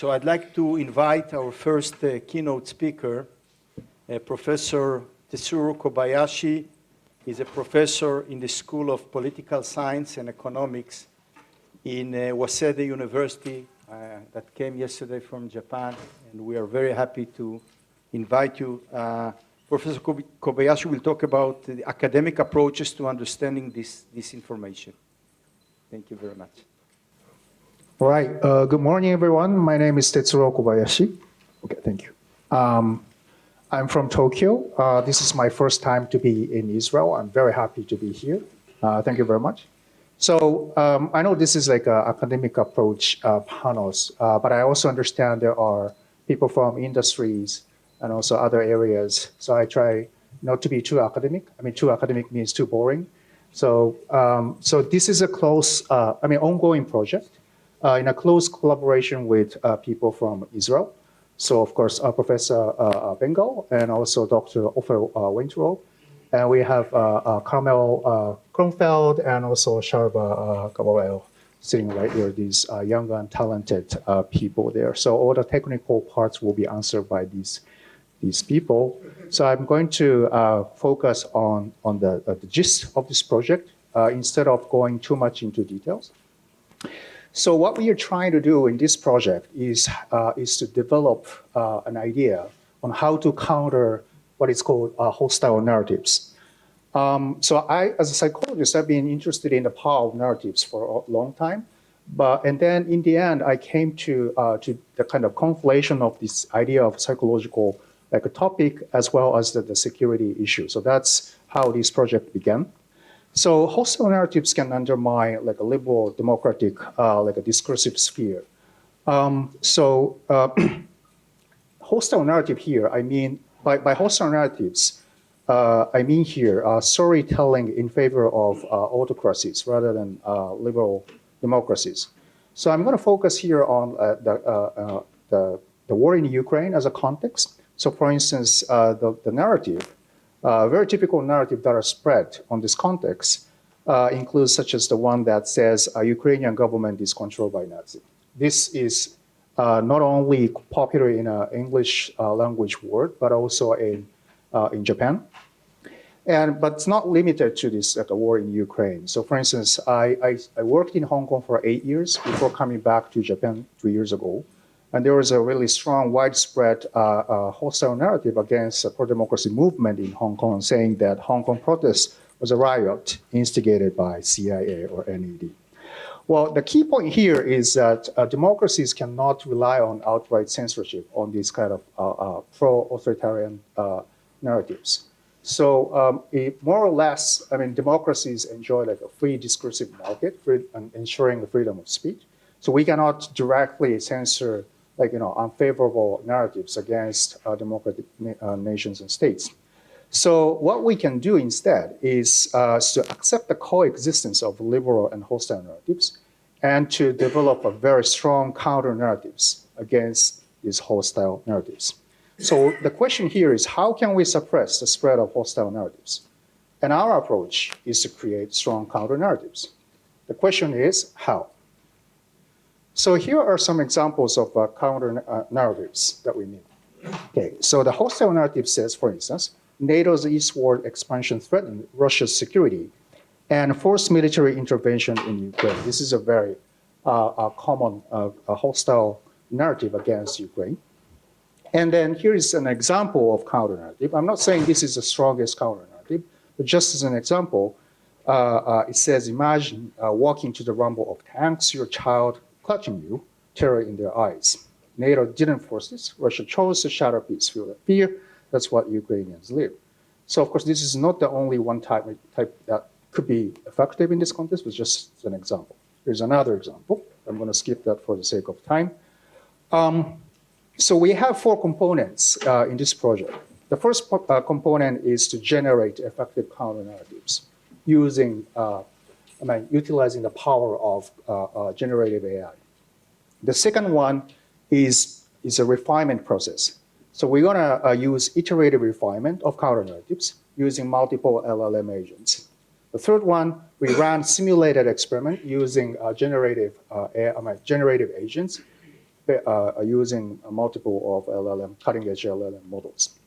So I'd like to invite our first keynote speaker, Professor Tetsuro Kobayashi. He's a professor in the School of Political Science and Economics in Waseda University that came yesterday from Japan, and we are very happy to invite you. Professor Kobayashi will talk about the academic approaches to understanding this information. Thank you very much. All right. Good morning, everyone. My name is Tetsuro Kobayashi. Okay, thank you. I'm from Tokyo. This is my first time to be in Israel. I'm very happy to be here. Thank you very much. So I know this is like an academic approach panels, but I also understand there are people from industries and also other areas. So I try not to be too academic. I mean, too academic means too boring. So this is a close, ongoing project in a close collaboration with people from Israel. So of course, Professor Bengal and also Dr. Ofer Wintrow. And we have Carmel Kronfeld and also Sharba Gabriel sitting right here, these young and talented people there. So all the technical parts will be answered by these people. So I'm going to focus on the gist of this project instead of going too much into details. So what we are trying to do in this project is to develop an idea on how to counter what is called hostile narratives. So I, as a psychologist, I've been interested in the power of narratives for a long time. And then in the end, I came to the kind of conflation of this idea of psychological like a topic as well as the security issue. So that's how this project began. So hostile narratives can undermine like a liberal democratic like a discursive sphere. Hostile narrative here, I mean, by hostile narratives, I mean here storytelling in favor of autocracies rather than liberal democracies. So I'm going to focus here on the war in Ukraine as a context. So for instance, the narrative, very typical narrative that are spread on this context includes such as the one that says Ukrainian government is controlled by Nazi. This is not only popular in English language word, but also in Japan. But it's not limited to this like, war in Ukraine. So for instance, I worked in Hong Kong for 8 years before coming back to Japan 3 years ago. And there was a really strong, widespread hostile narrative against the pro-democracy movement in Hong Kong, saying that Hong Kong protest was a riot instigated by CIA or NED. Well, the key point here is that democracies cannot rely on outright censorship on these kind of pro-authoritarian narratives. So more or less, I mean, democracies enjoy like a free discursive market and ensuring the freedom of speech. So we cannot directly censor like, unfavorable narratives against democratic nations and states. So what we can do instead is to accept the coexistence of liberal and hostile narratives and to develop a very strong counter narratives against these hostile narratives. So the question here is, how can we suppress the spread of hostile narratives? And our approach is to create strong counter narratives. The question is, how? So here are some examples of counter narratives that we need. Okay, so the hostile narrative says, for instance, NATO's eastward expansion threatened Russia's security and forced military intervention in Ukraine. This is a very common hostile narrative against Ukraine. And then here is an example of counter narrative. I'm not saying this is the strongest counter narrative, but just as an example, it says, imagine walking to the rumble of tanks, your child clutching you, terror in their eyes. NATO didn't force this. Russia chose to shatter peace, feel that fear. That's what Ukrainians live. So of course, this is not the only one type that could be effective in this context, but just an example. Here's another example. I'm going to skip that for the sake of time. So we have 4 components in this project. The first component is to generate effective counter narratives using utilizing the power of generative AI. The second one is a refinement process. So we're going to use iterative refinement of counter narratives using multiple LLM agents. The third one, we ran simulated experiment using generative agents using a multiple of LLM, cutting-edge LLM models.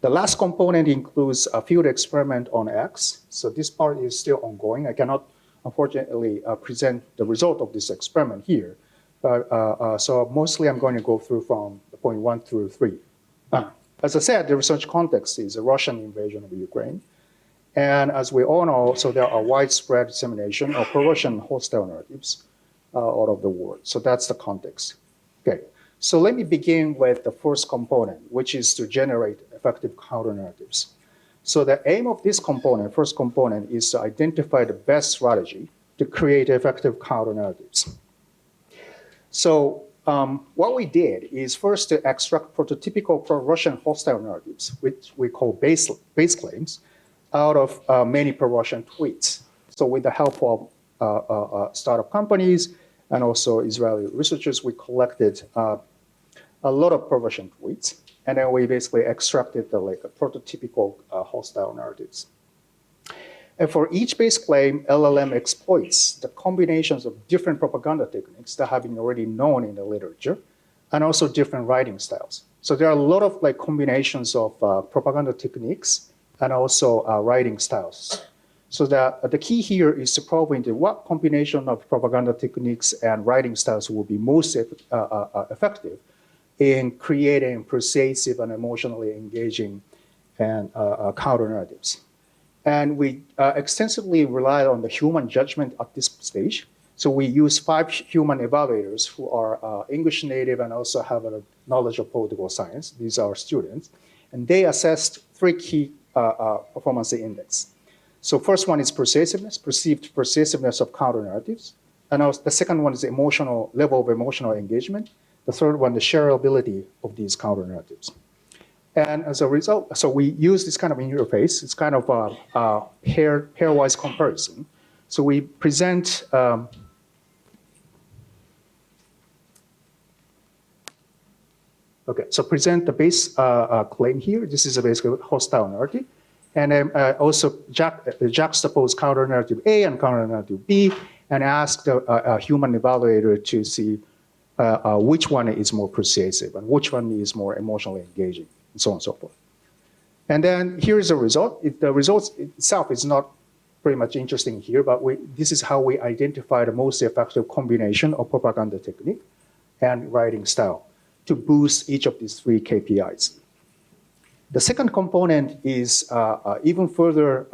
The last component includes a field experiment on X. So this part is still ongoing. I cannot, unfortunately, present the result of this experiment here. But so mostly I'm going to go through from the point 1 through 3. As I said, the research context is a Russian invasion of Ukraine. And as we all know, so there are widespread dissemination of pro-Russian hostile narratives all over the world. So that's the context. Okay, so let me begin with the first component, which is to generate effective counter-narratives. So the aim of this component, first component, is to identify the best strategy to create effective counter-narratives. So what we did is first to extract prototypical pro-Russian hostile narratives, which we call base claims, out of many pro-Russian tweets. So with the help of startup companies and also Israeli researchers, we collected a lot of pro-Russian tweets, and then we basically extracted the prototypical hostile narratives. And for each base claim, LLM exploits the combinations of different propaganda techniques that have been already known in the literature, and also different writing styles. So there are a lot of combinations of propaganda techniques and also writing styles. So the key here is to probe into what combination of propaganda techniques and writing styles will be most effective in creating persuasive and emotionally engaging and counter-narratives. And we extensively relied on the human judgment at this stage. So we use 5 human evaluators who are English native and also have a knowledge of political science. These are students. And they assessed 3 key performance index. So first one is persuasiveness, perceived persuasiveness of counter-narratives. And also the second one is emotional level of emotional engagement. The third one, the shareability of these counter-narratives. And as a result, so we use this kind of interface. It's kind of a pairwise comparison. So we present present the base claim here. This is a basically hostile narrative. And then also juxtapose counter-narrative A and counter-narrative B and ask the human evaluator to see which one is more persuasive and which one is more emotionally engaging, and so on and so forth. And then here's the result. The result itself is not pretty much interesting here, but this is how we identify the most effective combination of propaganda technique and writing style to boost each of these 3 KPIs. The second component is even further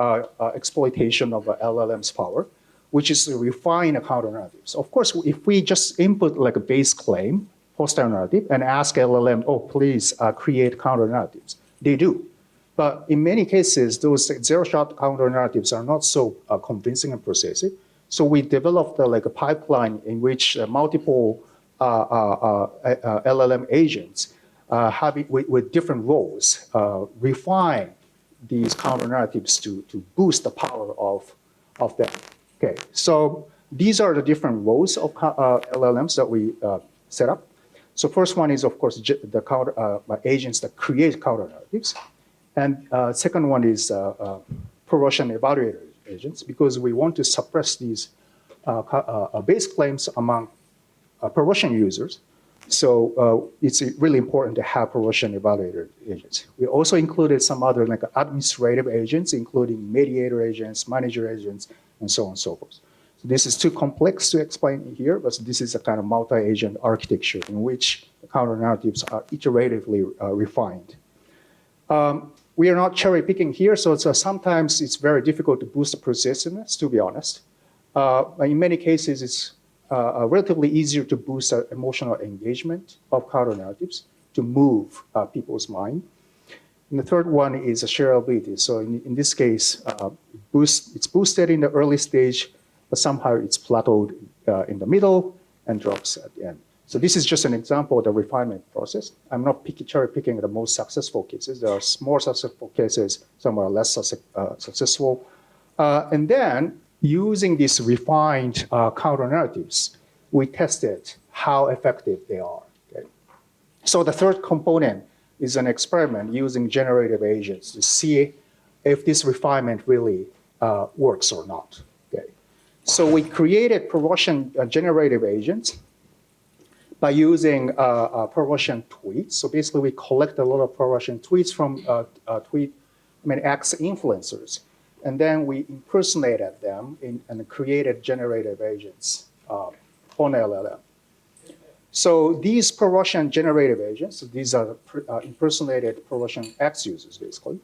exploitation of LLM's power, which is to refine the counter-narratives. Of course, if we just input like a base claim, hostile narrative, and ask LLM, oh, please create counter-narratives, they do. But in many cases, those zero-shot counter-narratives are not so convincing and persuasive. So we developed like a pipeline in which multiple LLM agents with different roles refine these counter-narratives to boost the power of them. Okay, so these are the different roles of LLMs that we set up. So first one is, of course, the agents that create counter-narratives. And second one is pro-Russian evaluator agents, because we want to suppress these base claims among pro-Russian users. So it's really important to have pro-Russian evaluator agents. We also included some other like administrative agents, including mediator agents, manager agents, and so on and so forth. So this is too complex to explain here, but this is a kind of multi-agent architecture in which the counter-narratives are iteratively refined. We are not cherry-picking here, so sometimes it's very difficult to boost the persuasiveness, to be honest. In many cases, it's relatively easier to boost emotional engagement of counter-narratives to move people's mind. And the third one is shareability. So in this case, it's boosted in the early stage, but somehow it's plateaued in the middle and drops at the end. So this is just an example of the refinement process. I'm not cherry-picking the most successful cases. There are more successful cases, some are less successful. And then, using these refined counter-narratives, we tested how effective they are. Okay? So the third component is an experiment using generative agents to see if this refinement really works or not. Okay? So we created pro-Russian generative agents, by using pro-Russian tweets. So basically, we collect a lot of pro-Russian tweets from X influencers, and then we impersonated them and created generative agents on LLM. So these pro-Russian generative agents, so these are impersonated pro-Russian X users, basically.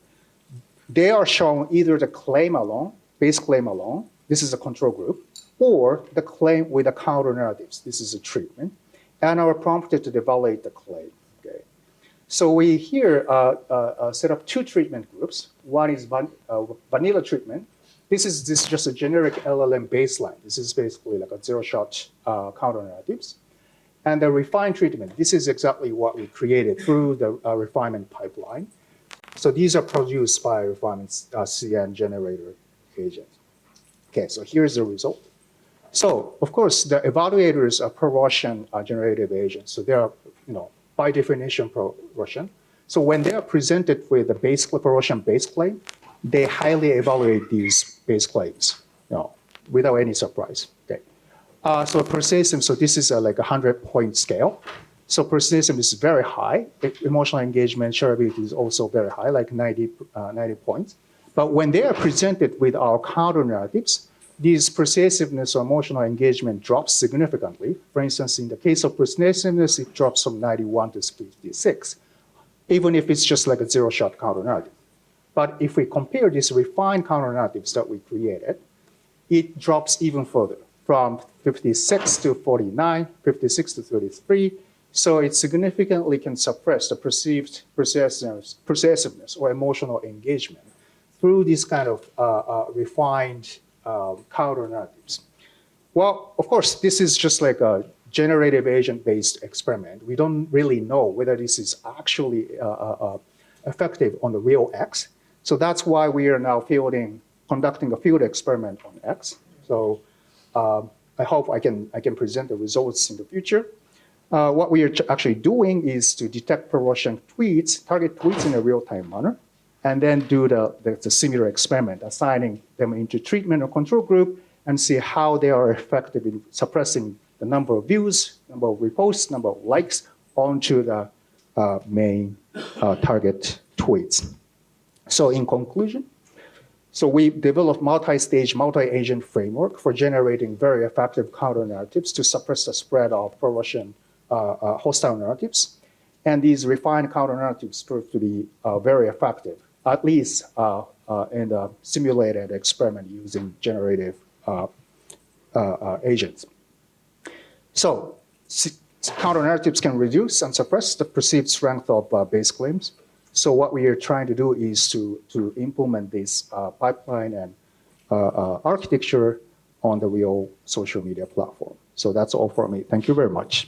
They are shown either the claim alone, base claim alone, this is a control group, or the claim with the counter narratives, this is a treatment, and are prompted to evaluate the claim. Okay. So we here set up two treatment groups. One is vanilla treatment. This is just a generic LLM baseline. This is basically like a zero-shot counter narratives. And the refined treatment, this is exactly what we created through the refinement pipeline. So these are produced by refinement CN generator agent. Okay, so here's the result. So of course, the evaluators are pro-Russian generative agents. So they are, by definition, pro-Russian. So when they are presented with the pro-Russian base claim, they highly evaluate these base claims, without any surprise. Okay. So persuasive, so this is like a 100-point scale. So persuasive is very high. Emotional engagement, shareability is also very high, like 90 points. But when they are presented with our counter narratives, these persuasiveness or emotional engagement drops significantly. For instance, in the case of persuasiveness, it drops from 91 to 56, even if it's just like a zero-shot counter narrative. But if we compare these refined counter narratives that we created, it drops even further, from 56 to 49, 56 to 33. So it significantly can suppress the perceived persuasiveness or emotional engagement through these kind of refined counter narratives. Well, of course, this is just like a generative agent-based experiment. We don't really know whether this is actually effective on the real X. So that's why we are now conducting a field experiment on X. So I hope I can present the results in the future. What we are actually doing is to detect pro-Russian tweets, target tweets in a real-time manner, and then do the similar experiment, assigning them into treatment or control group, and see how they are effective in suppressing the number of views, number of reposts, number of likes onto the main target tweets. So in conclusion, so we developed multi-stage, multi-agent framework for generating very effective counter-narratives to suppress the spread of pro-Russian hostile narratives. And these refined counter-narratives proved to be very effective, at least in the simulated experiment using generative agents. So counter-narratives can reduce and suppress the perceived strength of base claims. So what we are trying to do is to implement this pipeline and architecture on the real social media platform. So that's all for me. Thank you very much.